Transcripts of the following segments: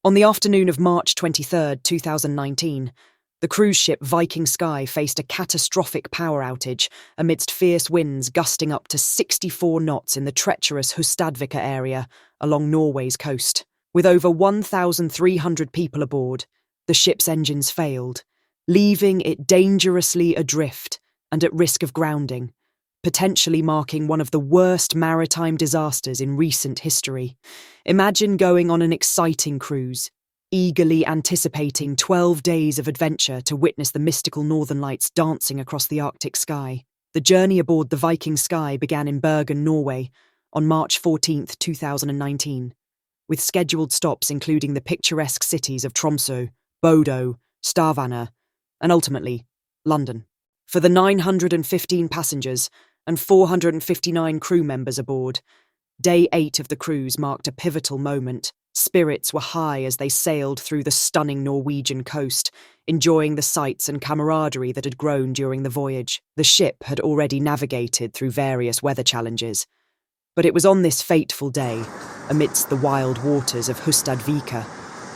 On the afternoon of March 23, 2019, the cruise ship Viking Sky faced a catastrophic power outage amidst fierce winds gusting up to 64 knots in the treacherous Hustadvika area along Norway's coast. With over 1,300 people aboard, the ship's engines failed, leaving it dangerously adrift and at risk of grounding, potentially marking one of the worst maritime disasters in recent history. Imagine going on an exciting cruise, eagerly anticipating 12 days of adventure to witness the mystical northern lights dancing across the Arctic sky. The journey aboard the Viking Sky began in Bergen, Norway, on March 14, 2019, with scheduled stops including the picturesque cities of Tromsø, Bodo, Stavanger, and ultimately, London. For the 915 passengers and 459 crew members aboard, Day 8 of the cruise marked a pivotal moment. Spirits were high as they sailed through the stunning Norwegian coast, enjoying the sights and camaraderie that had grown during the voyage. The ship had already navigated through various weather challenges, but it was on this fateful day, amidst the wild waters of Hustadvika,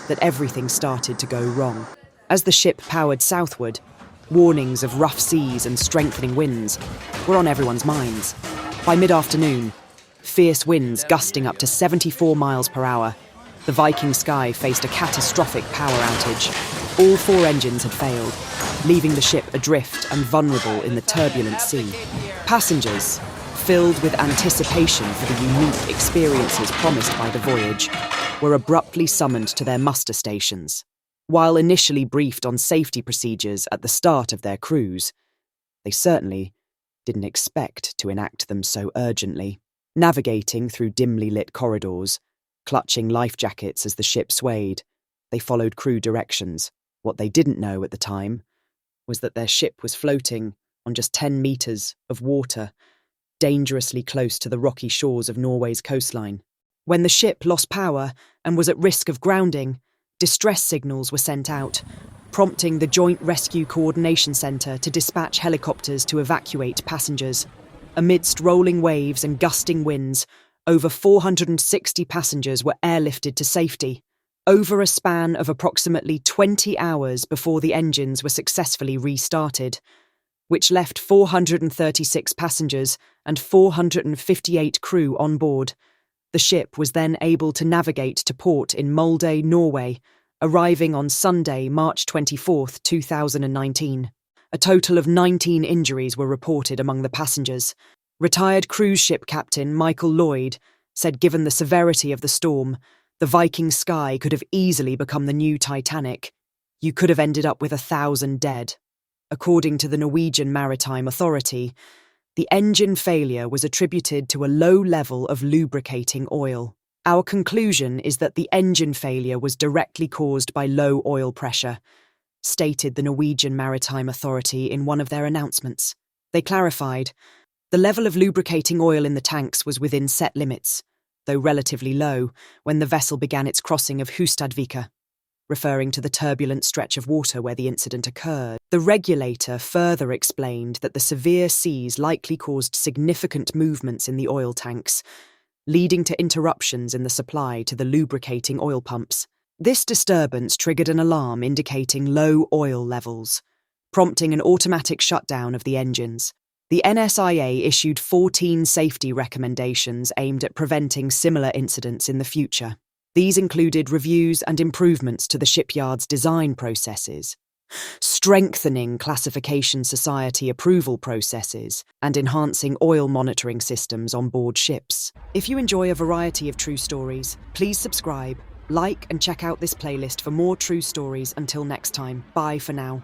that everything started to go wrong. As the ship powered southward, warnings of rough seas and strengthening winds were on everyone's minds. By mid-afternoon, fierce winds gusting up to 74 miles per hour, the Viking Sky faced a catastrophic power outage. All 4 engines had failed, leaving the ship adrift and vulnerable in the turbulent sea. Passengers, filled with anticipation for the unique experiences promised by the voyage, were abruptly summoned to their muster stations. While initially briefed on safety procedures at the start of their cruise, they certainly didn't expect to enact them so urgently. Navigating through dimly lit corridors, clutching life jackets as the ship swayed, they followed crew directions. What they didn't know at the time was that their ship was floating on just 10 meters of water, dangerously close to the rocky shores of Norway's coastline. When the ship lost power and was at risk of grounding, distress signals were sent out, prompting the Joint Rescue Coordination Centre to dispatch helicopters to evacuate passengers. Amidst rolling waves and gusting winds, over 460 passengers were airlifted to safety, over a span of approximately 20 hours before the engines were successfully restarted, which left 436 passengers and 458 crew on board. The ship was then able to navigate to port in Molde, Norway, arriving on Sunday, March 24, 2019. A total of 19 injuries were reported among the passengers. Retired cruise ship captain Michael Lloyd said given the severity of the storm, the Viking Sky could have easily become the new Titanic. You could have ended up with 1,000 dead. According to the Norwegian Maritime Authority, the engine failure was attributed to a low level of lubricating oil. Our conclusion is that the engine failure was directly caused by low oil pressure, stated the Norwegian Maritime Authority in one of their announcements. They clarified, the level of lubricating oil in the tanks was within set limits, though relatively low, when the vessel began its crossing of Hustadvika, referring to the turbulent stretch of water where the incident occurred. The regulator further explained that the severe seas likely caused significant movements in the oil tanks, leading to interruptions in the supply to the lubricating oil pumps. This disturbance triggered an alarm indicating low oil levels, prompting an automatic shutdown of the engines. The NSIA issued 14 safety recommendations aimed at preventing similar incidents in the future. These included reviews and improvements to the shipyard's design processes, strengthening classification society approval processes, and enhancing oil monitoring systems on board ships. If you enjoy a variety of true stories, please subscribe, like, and check out this playlist for more true stories. Until next time, bye for now.